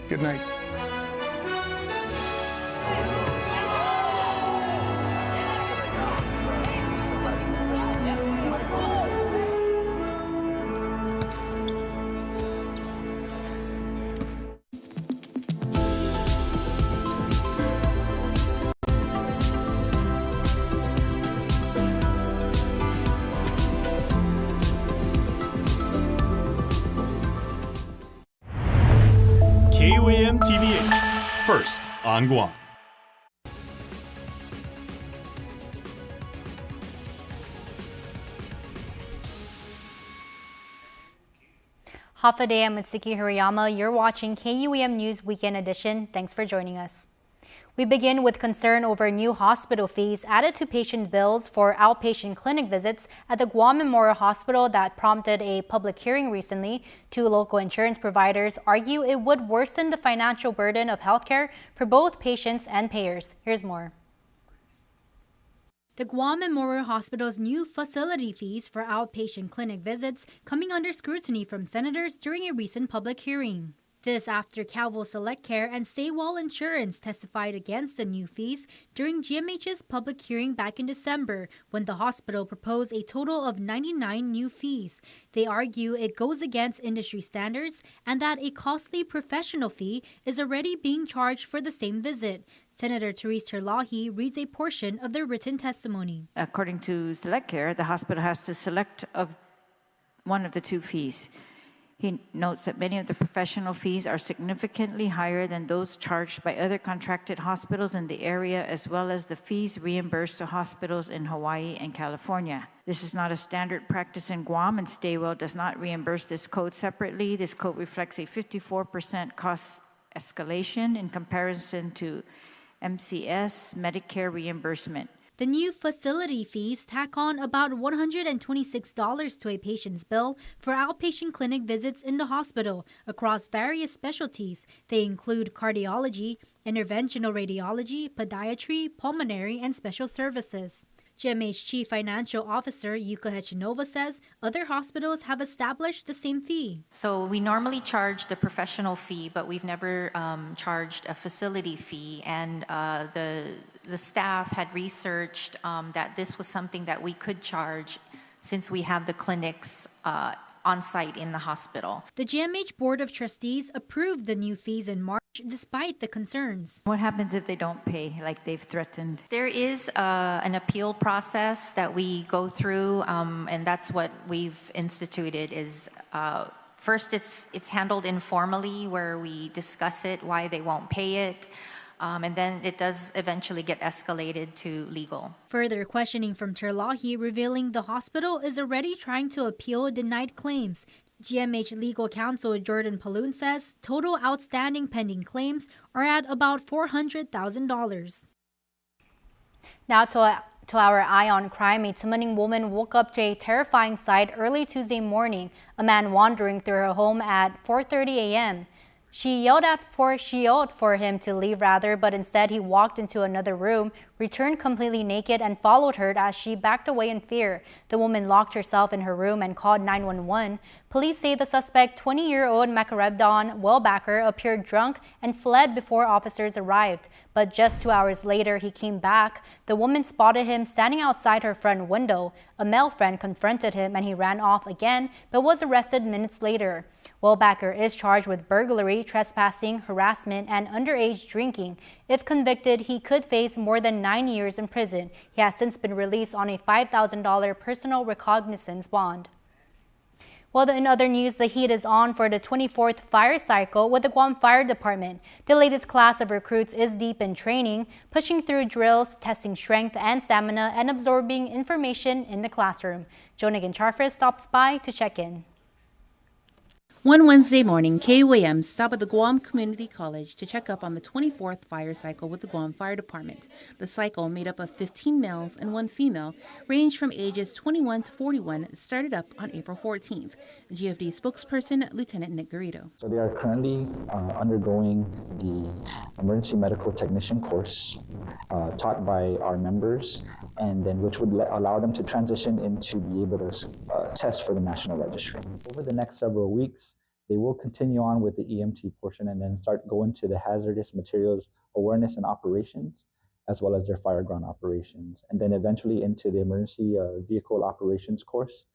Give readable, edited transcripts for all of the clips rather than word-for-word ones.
Good night. KUAM TV8, first on Guam. Half a day, I'm Mitsuki Hirayama. You're watching KUAM News Weekend Edition. Thanks for joining us. We begin with concern over new hospital fees added to patient bills for outpatient clinic visits at the Guam Memorial Hospital that prompted a public hearing recently. Two local insurance providers argue it would worsen the financial burden of healthcare for both patients and payers. Here's more. The Guam Memorial Hospital's new facility fees for outpatient clinic visits coming under scrutiny from senators during a recent public hearing. This after Calvo Select Care and Saywall Insurance testified against the new fees during GMH's public hearing back in December when the hospital proposed a total of 99 new fees. They argue it goes against industry standards and that a costly professional fee is already being charged for the same visit. Senator Therese Terlahi reads a portion of their written testimony. According to Select Care, the hospital has to select one of the two fees. He notes that many of the professional fees are significantly higher than those charged by other contracted hospitals in the area, as well as the fees reimbursed to hospitals in Hawaii and California. This is not a standard practice in Guam, and Staywell does not reimburse this code separately. This code reflects a 54% cost escalation in comparison to MCS Medicare reimbursement. The new facility fees tack on about $126 to a patient's bill for outpatient clinic visits in the hospital across various specialties. They include cardiology, interventional radiology, podiatry, pulmonary, and special services. GMH Chief Financial Officer Yuka Hechinova says other hospitals have established the same fee. So we normally charge the professional fee, but we've never charged a facility fee. And the staff had researched that this was something that we could charge since we have the clinics on site in the hospital. The GMH Board of Trustees approved the new fees in March despite the concerns. What happens if they don't pay, like they've threatened? There is an appeal process that we go through, and that's what we've instituted is first it's handled informally where we discuss it, why they won't pay it. And then it does eventually get escalated to legal. Further questioning from Terlahi revealing the hospital is already trying to appeal denied claims. GMH legal counsel Jordan Paloon says total outstanding pending claims are at about $400,000. Now to our eye on crime, a Timoning woman woke up to a terrifying sight early Tuesday morning. A man wandering through her home at 4:30 a.m. She yelled for him to leave but instead he walked into another room, returned completely naked, and followed her as she backed away in fear. The woman locked herself in her room and called 911. Police say the suspect, 20-year-old Macarebdon Wellbacker, appeared drunk and fled before officers arrived. But just 2 hours later, he came back. The woman spotted him standing outside her front window. A male friend confronted him and he ran off again, but was arrested minutes later. Wellbacker is charged with burglary, trespassing, harassment, and underage drinking. If convicted, he could face more than 9 years in prison. He has since been released on a $5,000 personal recognizance bond. Well, in other news, the heat is on for the 24th fire cycle with the Guam Fire Department. The latest class of recruits is deep in training, pushing through drills, testing strength and stamina, and absorbing information in the classroom. Jonigan Charfris stops by to check in. One Wednesday morning, KUAM stopped at the Guam Community College to check up on the 24th fire cycle with the Guam Fire Department. The cycle, made up of 15 males and 1 female, ranged from ages 21 to 41, started up on April 14th. GFD spokesperson Lieutenant Nick Garrido. So they are currently undergoing the emergency medical technician course taught by our members, and then which would allow them to transition into be able to test for the National Registry. Over the next several weeks, They will continue on with the EMT portion and then start going to the hazardous materials awareness and operations, as well as their fire ground operations, and then eventually into the emergency vehicle operations course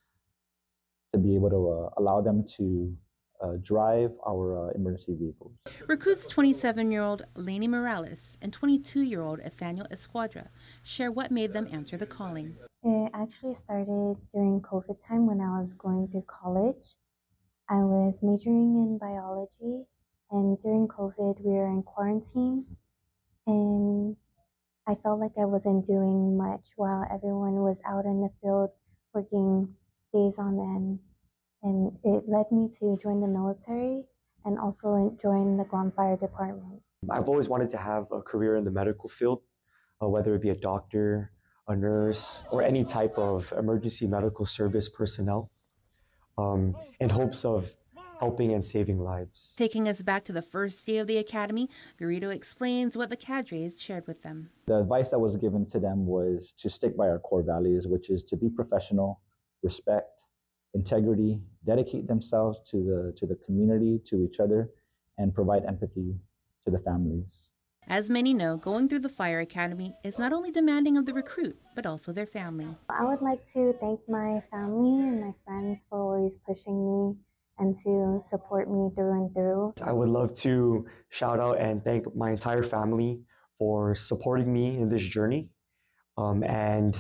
to be able to allow them to drive our emergency vehicles. Recruits 27-year-old Lainey Morales and 22-year-old Nathaniel Esquadra share what made them answer the calling. It actually started during COVID time when I was going through college. I was majoring in biology, and during COVID we were in quarantine, and I felt like I wasn't doing much while everyone was out in the field working days on end. And it led me to join the military and also join the Guam Fire Department. I've always wanted to have a career in the medical field, whether it be a doctor, a nurse, or any type of emergency medical service personnel, in hopes of helping and saving lives. Taking us back to the first day of the academy, Garrido explains what the cadres shared with them. The advice that was given to them was to stick by our core values, which is to be professional, respect, integrity, dedicate themselves to the community, to each other, and provide empathy to the families. As many know, going through the fire academy is not only demanding of the recruit, but also their family. I would like to thank my family and my friends for always pushing me and to support me through and through. I would love to shout out and thank my entire family for supporting me in this journey, and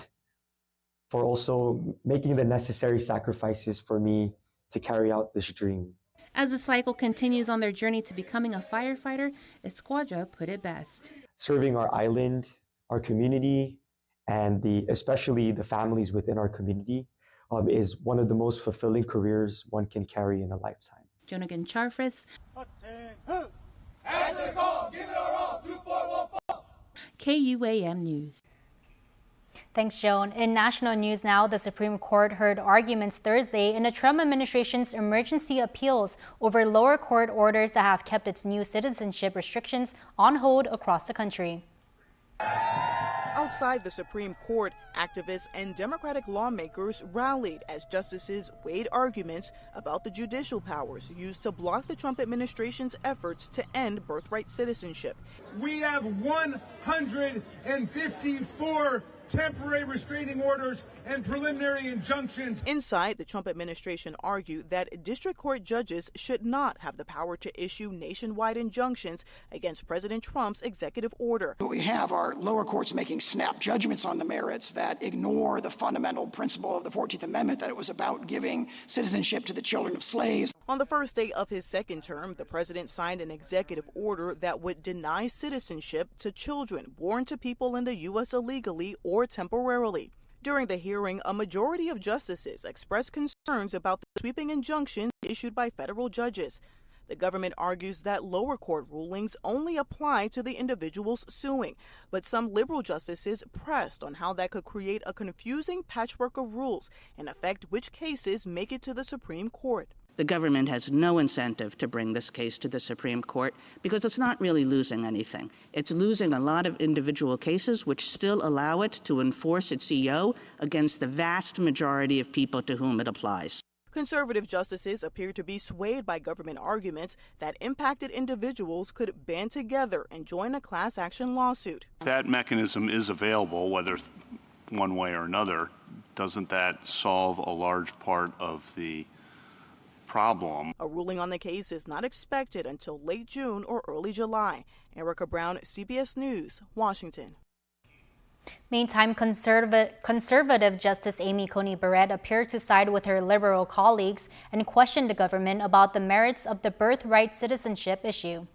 for also making the necessary sacrifices for me to carry out this dream. As the cycle continues on their journey to becoming a firefighter, Esquadra put it best. Serving our island, our community, and especially the families within our community is one of the most fulfilling careers one can carry in a lifetime. Jonagan Charfris, KUAM News. Thanks, Joan. In national news now, the Supreme Court heard arguments Thursday in the Trump administration's emergency appeals over lower court orders that have kept its new citizenship restrictions on hold across the country. Outside the Supreme Court, activists and Democratic lawmakers rallied as justices weighed arguments about the judicial powers used to block the Trump administration's efforts to end birthright citizenship. We have 154 temporary restraining orders and preliminary injunctions. Inside, the Trump administration argued that district court judges should not have the power to issue nationwide injunctions against President Trump's executive order. What we have are lower courts making snap judgments on the merits that ignore the fundamental principle of the 14th Amendment, that it was about giving citizenship to the children of slaves. On the first day of his second term, the president signed an executive order that would deny citizenship to children born to people in the U.S. illegally or temporarily. During the hearing, a majority of justices expressed concerns about the sweeping injunctions issued by federal judges. The government argues that lower court rulings only apply to the individuals suing, but some liberal justices pressed on how that could create a confusing patchwork of rules and affect which cases make it to the Supreme Court. The government has no incentive to bring this case to the Supreme Court because it's not really losing anything. It's losing a lot of individual cases which still allow it to enforce its EO against the vast majority of people to whom it applies. Conservative justices appear to be swayed by government arguments that impacted individuals could band together and join a class action lawsuit. That mechanism is available, whether one way or another. Doesn't that solve a large part of the problem? A ruling on the case is not expected until late June or early July. Erica Brown, CBS News, Washington. Meantime, conservative Justice Amy Coney Barrett appeared to side with her liberal colleagues and questioned the government about the merits of the birthright citizenship issue.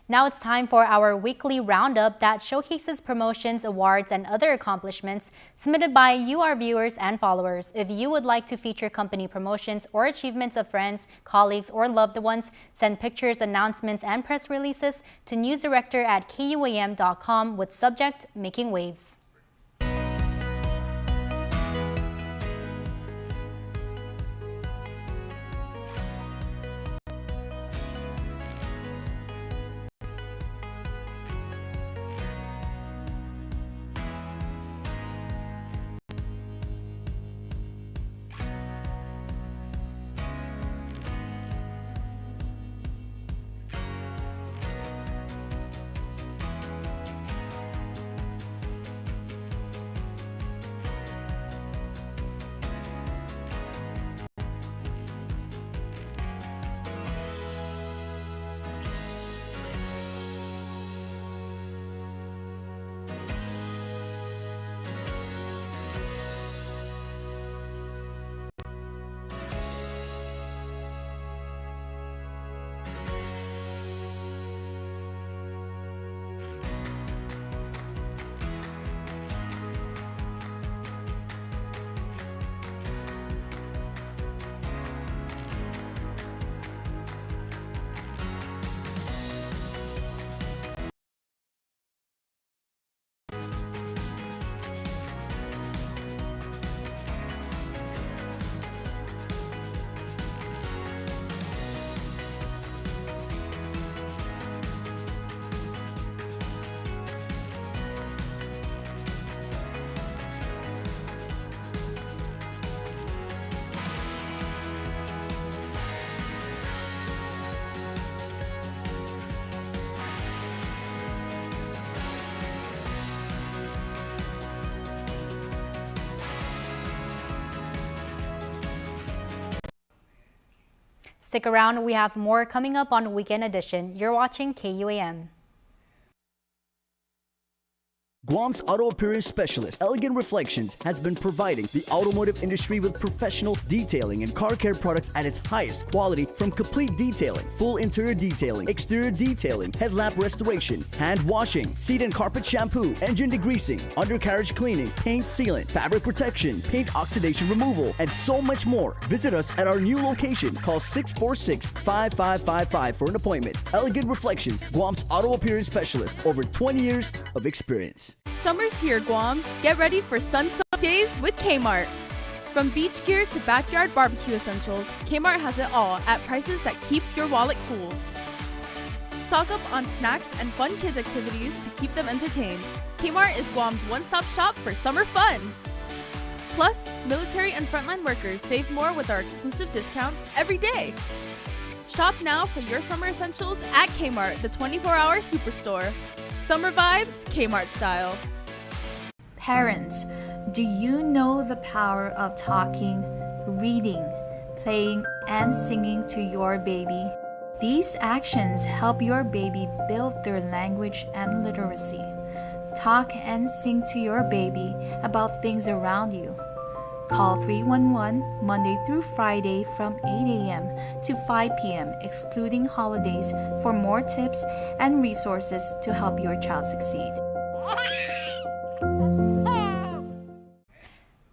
Now it's time for our weekly roundup that showcases promotions, awards, and other accomplishments submitted by you, our viewers and followers. If you would like to feature company promotions or achievements of friends, colleagues, or loved ones, send pictures, announcements, and press releases to newsdirector@kuam.com with subject Making Waves. Stick around, we have more coming up on Weekend Edition. You're watching KUAM. Guam's auto appearance specialist, Elegant Reflections, has been providing the automotive industry with professional detailing and car care products at its highest quality, from complete detailing, full interior detailing, exterior detailing, headlamp restoration, hand washing, seat and carpet shampoo, engine degreasing, undercarriage cleaning, paint sealant, fabric protection, paint oxidation removal, and so much more. Visit us at our new location. Call 646-5555 for an appointment. Elegant Reflections, Guam's auto appearance specialist, over 20 years of experience. Summer's here, Guam. Get ready for sunset days with Kmart. From beach gear to backyard barbecue essentials, Kmart has it all at prices that keep your wallet cool. Stock up on snacks and fun kids activities to keep them entertained. Kmart is Guam's one-stop shop for summer fun. Plus, military and frontline workers save more with our exclusive discounts every day. Shop now for your summer essentials at Kmart, the 24-hour superstore. Summer vibes, Kmart style. Parents, do you know the power of talking, reading, playing, and singing to your baby? These actions help your baby build their language and literacy. Talk and sing to your baby about things around you. Call 311 Monday through Friday from 8 a.m. to 5 p.m. excluding holidays for more tips and resources to help your child succeed.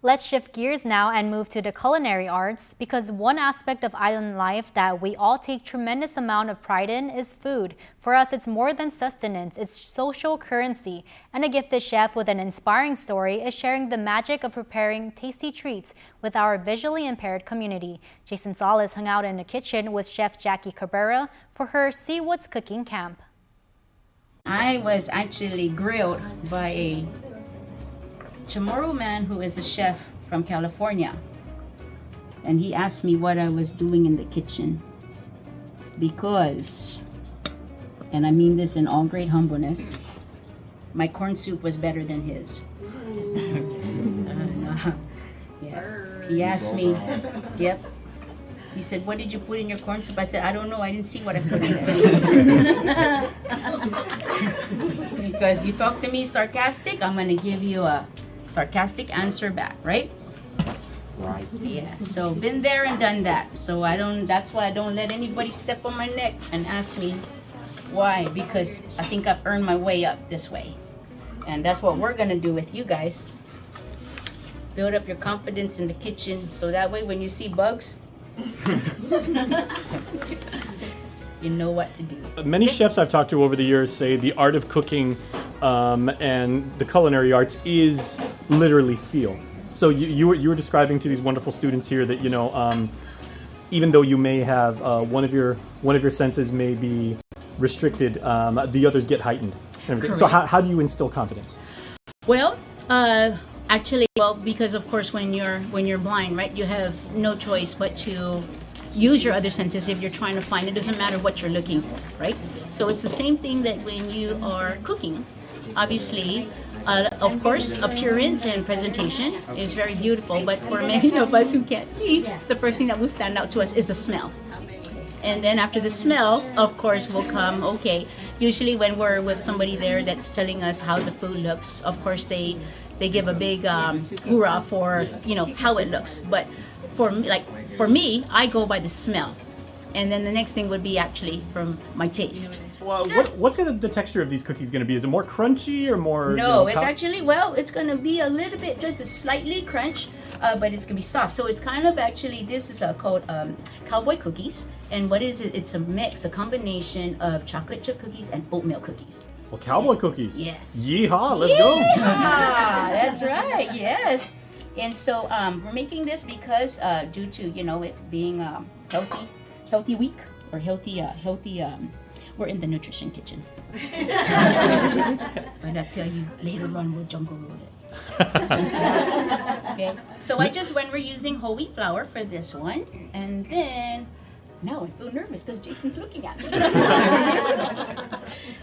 Let's shift gears now and move to the culinary arts, because one aspect of island life that we all take tremendous amount of pride in is food. For us, it's more than sustenance, it's social currency. And a gifted chef with an inspiring story is sharing the magic of preparing tasty treats with our visually impaired community. Jason Solis hung out in the kitchen with Chef Jackie Cabrera for her See What's Cooking camp. I was actually grilled by a Chamorro man who is a chef from California, and he asked me what I was doing in the kitchen, because, and I mean this in all great humbleness, my corn soup was better than his. Yeah. He asked me, yep. He said, what did you put in your corn soup? I said, I don't know, I didn't see what I put in it. Because you talk to me sarcastic, I'm gonna give you a sarcastic answer back, right? Right. Yeah, so been there and done that. So that's why I don't let anybody step on my neck and ask me why, because I think I've earned my way up this way. And that's what we're gonna do with you guys. Build up your confidence in the kitchen, so that way when you see bugs, you know what to do. Many chefs I've talked to over the years say the art of cooking and the culinary arts is literally feel. So you were describing to these wonderful students here that, you know, even though you may have one of your senses may be restricted, the others get heightened. So how do you instill confidence? Well, actually, because of course when you're blind, right, you have no choice but to use your other senses if you're trying to find. It doesn't matter what you're looking for, right? So it's the same thing that when you are cooking. Obviously, of course, appearance and presentation is very beautiful, but for many of us who can't see, the first thing that will stand out to us is the smell. And then after the smell, of course, will come, okay, usually when we're with somebody there that's telling us how the food looks, of course, they give a big hoorah for, you know, how it looks. But for me, I go by the smell. And then the next thing would be actually from my taste. Well, what's the texture of these cookies going to be? Is it more crunchy or more? No, it's actually, well, it's going to be a little bit, just a slightly crunch, but it's going to be soft. So it's kind of actually, this is called cowboy cookies. And what is it? It's a mix, a combination of chocolate chip cookies and oatmeal cookies. Well, cowboy cookies. Yes. Yeehaw, let's go. That's right, yes. And so we're making this because due to, you know, it being healthy week, or healthy, we're in the nutrition kitchen. But I tell you, later on we'll jungle roll it. Okay, so when we're using whole wheat flour for this one, and then, now I feel nervous because Jason's looking at me.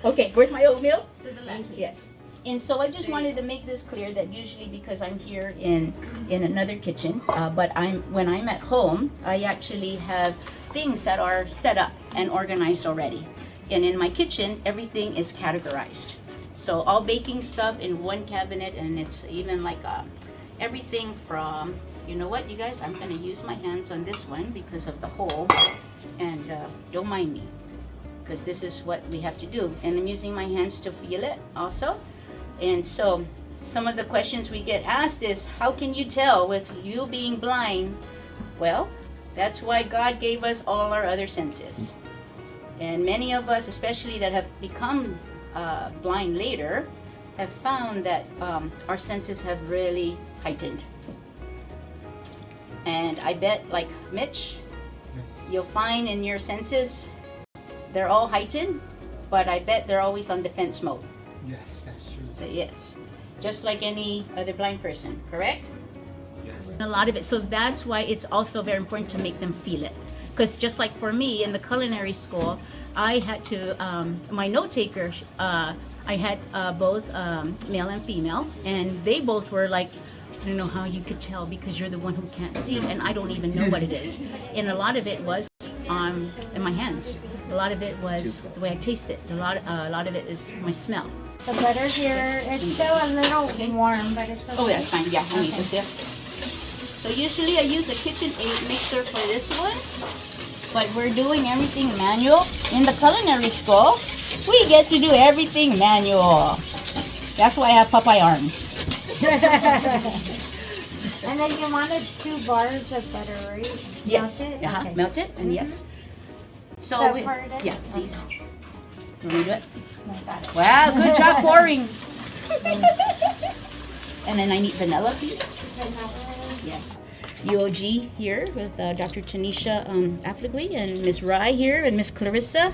Okay, where's my oatmeal? To the left. Yes. And so I just wanted to make this clear that usually because I'm here in another kitchen, but when I'm at home, I actually have things that are set up and organized already. And in my kitchen, everything is categorized. So all baking stuff in one cabinet, and it's even like everything from, you know what, you guys, I'm gonna use my hands on this one because of the hole, and don't mind me, because this is what we have to do. And I'm using my hands to feel it also. And so some of the questions we get asked is, how can you tell with you being blind? Well, that's why God gave us all our other senses. And many of us, especially that have become blind later, have found that our senses have really heightened. And I bet, like Mitch, you'll find in your senses, they're all heightened, but I bet they're always on defense mode. Yes, that's true. Yes, just like any other blind person, correct? Yes. A lot of it, so that's why it's also very important to make them feel it. Because just like for me in the culinary school, I had to, my note taker, I had both male and female, and they both were like, I don't know how you could tell because you're the one who can't see, and I don't even know what it is. And a lot of it was in my hands. A lot of it was the way I taste it. A lot of it is my smell. The butter here, it's still a little warm, but it's okay. Oh, that's fine. Yeah, I need this there. So usually I use a KitchenAid mixer for this one, but we're doing everything manual. In the culinary school, we get to do everything manual. That's why I have Popeye arms. And then you wanted 2 bars of butter, right? Yes. Melt it? Okay. Melt it, and yes. So Separate it? yeah, these. Okay. You want me to do it? No, got it. Wow, good job pouring. And then I need vanilla, please. Vanilla. Yes. UOG here with Dr. Tanisha Affligui, and Miss Rai here, and Miss Clarissa,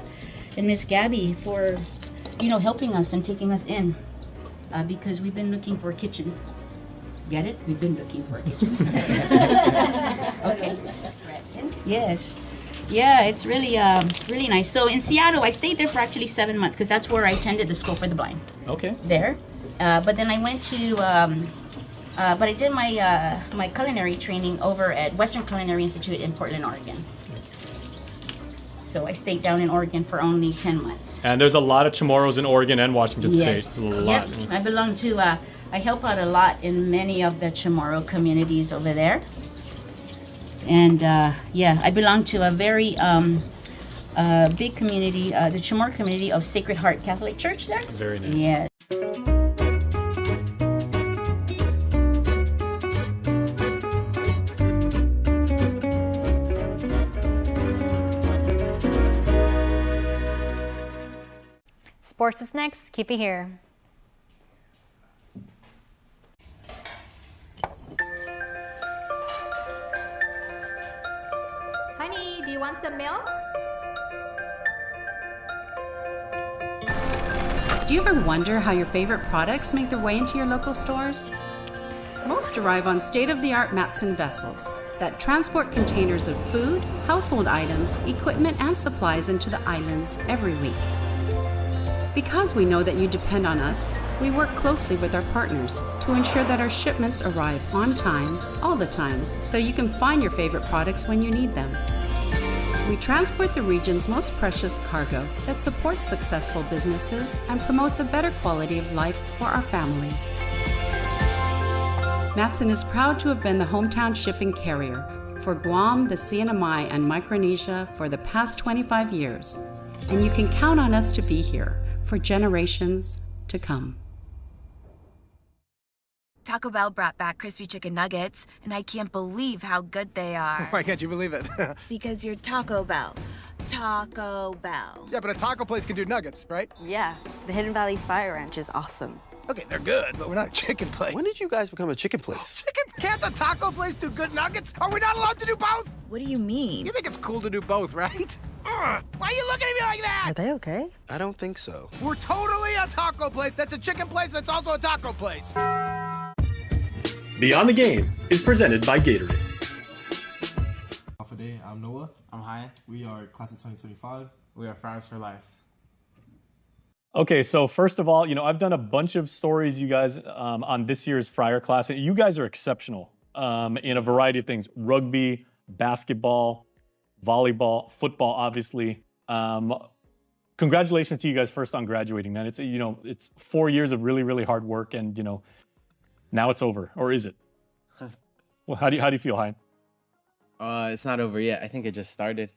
and Miss Gabby for, helping us and taking us in, because we've been looking for a kitchen. Get it? We've been looking for a kitchen. Okay. Yes. Yeah, it's really really nice. So in Seattle, I stayed there for actually 7 months because that's where I attended the School for the Blind. Okay. There. But then I went to, but I did my culinary training over at Western Culinary Institute in Portland, Oregon. So I stayed down in Oregon for only 10 months. And there's a lot of Chamorros in Oregon and Washington Yes. State. A lot. Yep. I belong to, I help out a lot in many of the Chamorro communities over there. And yeah, I belong to a very big community, the Chamorro community of Sacred Heart Catholic Church there. Very nice. Yes. Sports is next. Keep it here. Honey, do you want some milk? Do you ever wonder how your favorite products make their way into your local stores? Most arrive on state-of-the-art Matson vessels that transport containers of food, household items, equipment, and supplies into the islands every week. Because we know that you depend on us, we work closely with our partners to ensure that our shipments arrive on time, all the time, so you can find your favorite products when you need them. We transport the region's most precious cargo that supports successful businesses and promotes a better quality of life for our families. Matson is proud to have been the hometown shipping carrier for Guam, the CNMI, and Micronesia for the past 25 years, and you can count on us to be here for generations to come. Taco Bell brought back crispy chicken nuggets, and I can't believe how good they are. Why can't you believe it? Because you're Taco Bell. Taco Bell. Yeah, but a taco place can do nuggets, right? Yeah, the Hidden Valley Fire Ranch is awesome. Okay, they're good, but we're not a chicken place. When did you guys become a chicken place? Chicken? Can't a taco place do good nuggets? Are we not allowed to do both? What do you mean? You think it's cool to do both, right? Why are you looking at me like that? Are they okay? I don't think so. We're totally a taco place that's a chicken place that's also a taco place. Beyond the Game is presented by Gatorade. Alpha Day, I'm Noah. I'm Hyatt. We are class of 2025. We are Friars for Life. Okay, so first of all, I've done a bunch of stories, you guys, on this year's Friar class. You guys are exceptional in a variety of things: rugby, basketball, volleyball, football, obviously. Congratulations to you guys first on graduating, man. It's 4 years of really, really hard work, and now it's over, or is it? Well, how do you feel, Hein? It's not over yet. I think it just started.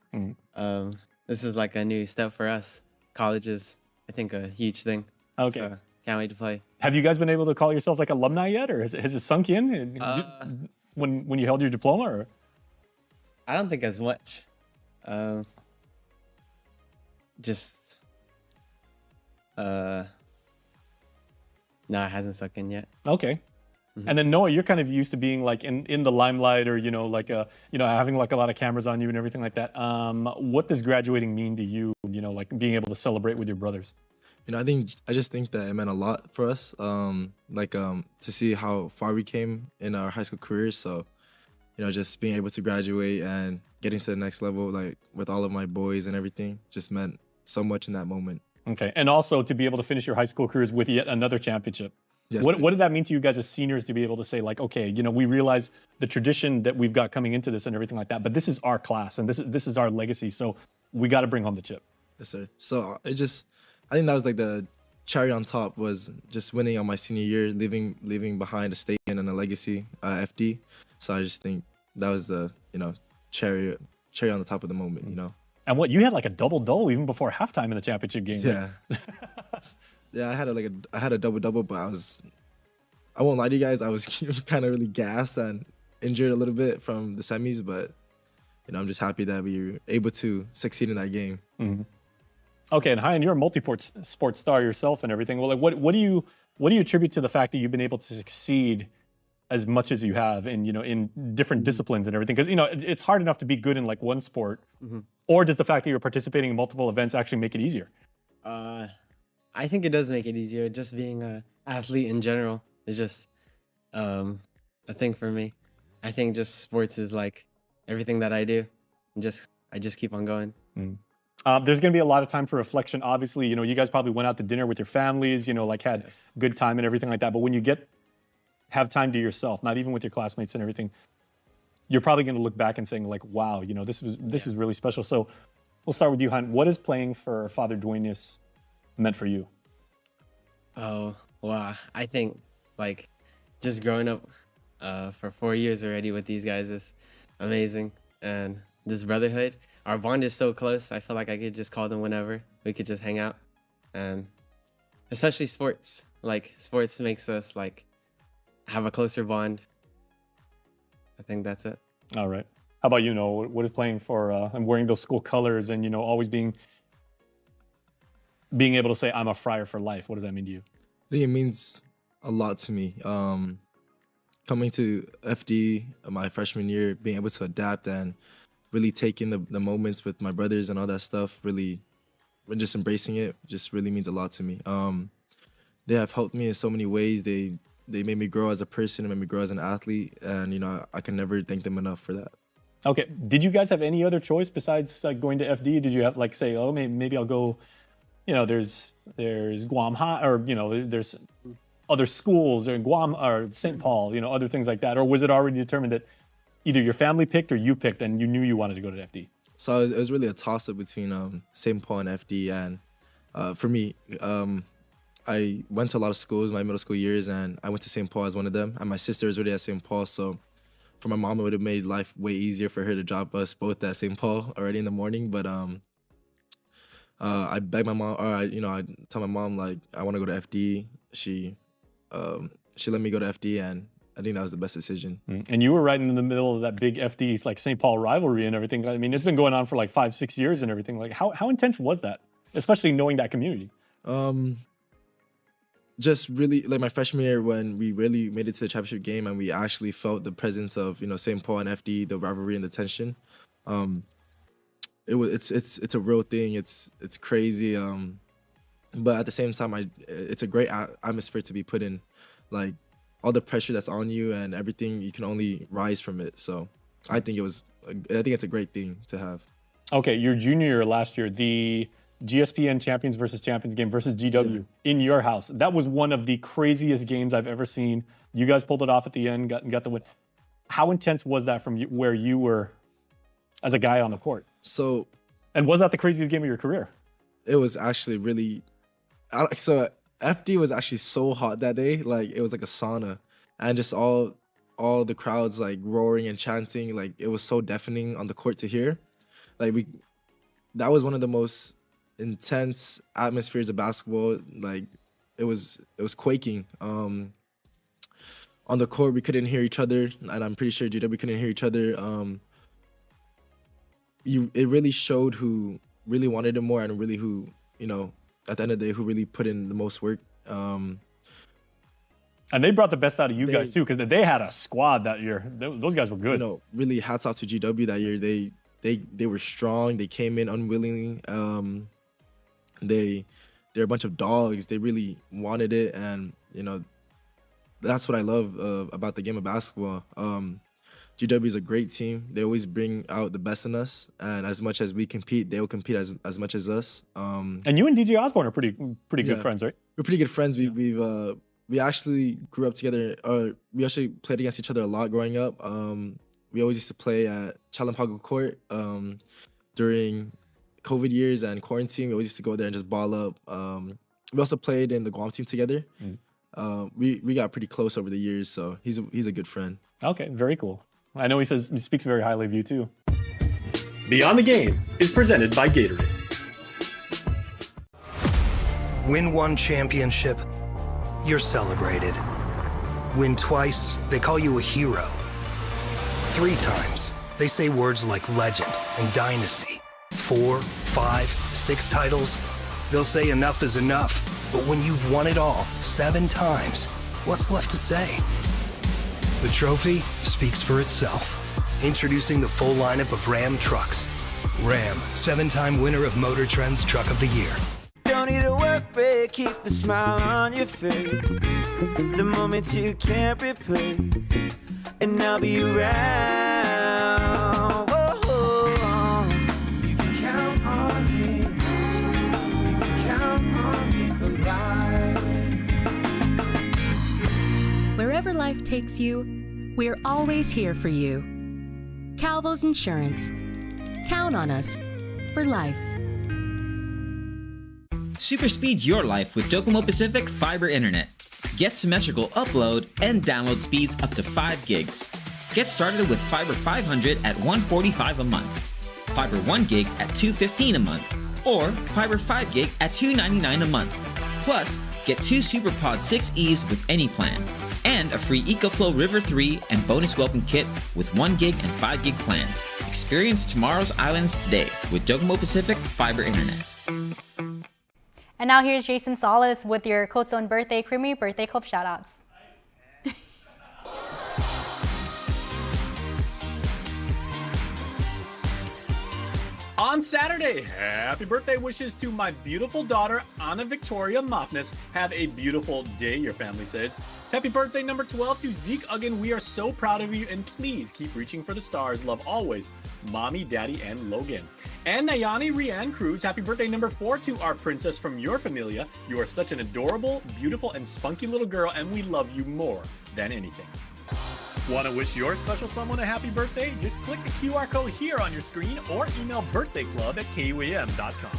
This is like a new step for us. College is, I think, a huge thing. Okay. So can't wait to play. Have you guys been able to call yourselves like alumni yet, or has it sunk in when you held your diploma? Or? I don't think as much. No, it hasn't sunk in yet. Okay. And then Noah, you're kind of used to being like in the limelight, or having like a lot of cameras on you and everything like that. What does graduating mean to you? Like being able to celebrate with your brothers. I just think that it meant a lot for us. To see how far we came in our high school careers. So, just being able to graduate and getting to the next level, like with all of my boys and everything, just meant so much in that moment. Okay, and also to be able to finish your high school careers with yet another championship. Yes, what did that mean to you guys as seniors to be able to say, like, okay, we realize the tradition that we've got coming into this and everything like that, but this is our class and this is our legacy, so we got to bring home the chip. Yes, sir. So I think that was like the cherry on top, was just winning on my senior year, leaving behind a statement and a legacy, FD. So I just think that was the cherry on the top of the moment, And what, you had like a double even before halftime in the championship game? Yeah. Yeah, I had a double, but I won't lie to you guys, I was kind of really gassed and injured a little bit from the semis, but I'm just happy that we were able to succeed in that game. Mm-hmm. Okay, and Hein, you're a multi-sports star yourself and everything. Well, like, what do you attribute to the fact that you've been able to succeed as much as you have in different disciplines and everything? Because it's hard enough to be good in like one sport, or does the fact that you're participating in multiple events actually make it easier? I think it does make it easier. Just being an athlete in general is just a thing for me. I think just sports is like everything that I do. I just keep on going. There's going to be a lot of time for reflection. Obviously, you guys probably went out to dinner with your families, had good time and everything like that. But when you have time to yourself, not even with your classmates and everything, you're probably going to look back and saying like, wow, this was really special. So we'll start with you, Hein. What is playing for Father Duenas meant for you? Oh, wow. I think like just growing up for 4 years already with these guys is amazing. And this brotherhood, our bond is so close. I feel like I could just call them whenever. We could just hang out. And especially sports. Like sports makes us like have a closer bond. I think that's it. All right. How about you, Noah? What is playing for and wearing those school colors and always being able to say I'm a Friar for life? What does that mean to you? I think it means a lot to me. Coming to FD my freshman year, being able to adapt and really taking the moments with my brothers and all that stuff, really just embracing it, just really means a lot to me. They have helped me in so many ways. They made me grow as a person, made me grow as an athlete, and I can never thank them enough for that. Okay. Did you guys have any other choice besides going to FD? Did you have like say, oh, maybe I'll go? There's Guam High, or there's other schools, or Guam or St. Paul, other things like that, or was it already determined that either your family picked or you picked, and you knew you wanted to go to FD? So it was really a toss-up between St. Paul and FD, and for me, I went to a lot of schools my middle school years, and I went to St. Paul as one of them, and my sister was already at St. Paul, so for my mom, it would have made life way easier for her to drop us both at St. Paul already in the morning, but I begged my mom, or I tell my mom like I want to go to FD. She let me go to FD, and I think that was the best decision. And you were right in the middle of that big FD like St. Paul rivalry and everything. I mean, it's been going on for like 5-6 years and everything. Like, how intense was that, especially knowing that community? Just really like my freshman year when we really made it to the championship game and we actually felt the presence of St. Paul and FD, the rivalry and the tension. It's a real thing. It's crazy. But at the same time, it's a great atmosphere to be put in. Like all the pressure that's on you and everything, you can only rise from it. So I think it's a great thing to have. Okay, your junior year last year, the GSPN Champions versus Champions game versus GW in your house. That was one of the craziest games I've ever seen. You guys pulled it off at the end, got the win. How intense was that from where you were as a guy on the court? And was that the craziest game of your career? It was actually really, so FD was actually so hot that day. Like, it was like a sauna, and just all the crowds like roaring and chanting. Like, it was so deafening on the court to hear. Like, that was one of the most intense atmospheres of basketball. Like, it was quaking. On the court, we couldn't hear each other, and I'm pretty sure GW couldn't hear each other. It really showed who really wanted it more, and really who, you know, at the end of the day, who really put in the most work. And they brought the best out of you guys too, because they had a squad that year. Those guys were good. You know, really hats off to GW that year. They were strong. They came in unwillingly. They're a bunch of dogs. They really wanted it, and you know, that's what I love about the game of basketball. GW is a great team. They always bring out the best in us, and as much as we compete, they will compete as much as us. And you and DJ Osborne are pretty good friends, right? We're pretty good friends. We actually grew up together. We actually played against each other a lot growing up. We always used to play at Chalampago Court during COVID years and quarantine. We always used to go there and just ball up. We also played in the Guam team together. We got pretty close over the years, so he's a good friend. Okay, very cool. I know he speaks very highly of you too. Beyond the Game is presented by Gatorade. Win one championship, you're celebrated. Win twice, they call you a hero. 3 times, they say words like legend and dynasty. 4, 5, 6 titles, they'll say enough is enough. But when you've won it all 7 times, what's left to say? The trophy speaks for itself. Introducing the full lineup of Ram trucks. Ram, 7-time winner of Motor Trend's Truck of the Year. Don't need a work break, keep the smile on your face. The moments you can't replace, and I'll be around. Whoa. You can count on me. You can count on me for life. Wherever life takes you, we're always here for you. Calvo's Insurance. Count on us for life. Superspeed your life with Docomo Pacific Fiber Internet. Get symmetrical upload and download speeds up to 5 gigs. Get started with Fiber 500 at $145 a month, Fiber 1 gig at $215 a month, or Fiber 5 gig at $299 a month. Plus, get 2 SuperPod 6Es with any plan, and a free EcoFlow River 3 and bonus welcome kit with 1 gig and 5 gig plans. Experience tomorrow's islands today with Docomo Pacific Fiber Internet. And now here's Jason Solis with your Cold Stone Birthday Creamery Birthday Club shoutouts. On Saturday, happy birthday wishes to my beautiful daughter, Anna Victoria Mofness. Have a beautiful day, your family says. Happy birthday number 12 to Zeke Uggan. We are so proud of you, and please keep reaching for the stars. Love always, Mommy, Daddy, and Logan. And Nayani Rianne Cruz, happy birthday number 4 to our princess from your familia. You are such an adorable, beautiful, and spunky little girl, and we love you more than anything. Want to wish your special someone a happy birthday? Just click the QR code here on your screen or email birthdayclub@kuam.com.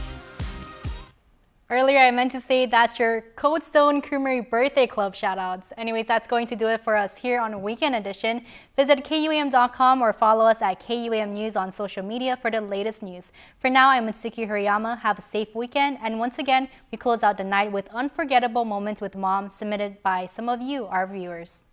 Earlier, I meant to say that's your Cold Stone Creamery Birthday Club shoutouts. Anyways, that's going to do it for us here on Weekend Edition. Visit KUAM.com or follow us at KUAM News on social media for the latest news. For now, I'm Mitsuki Hirayama. Have a safe weekend. And once again, we close out the night with unforgettable moments with mom submitted by some of you, our viewers.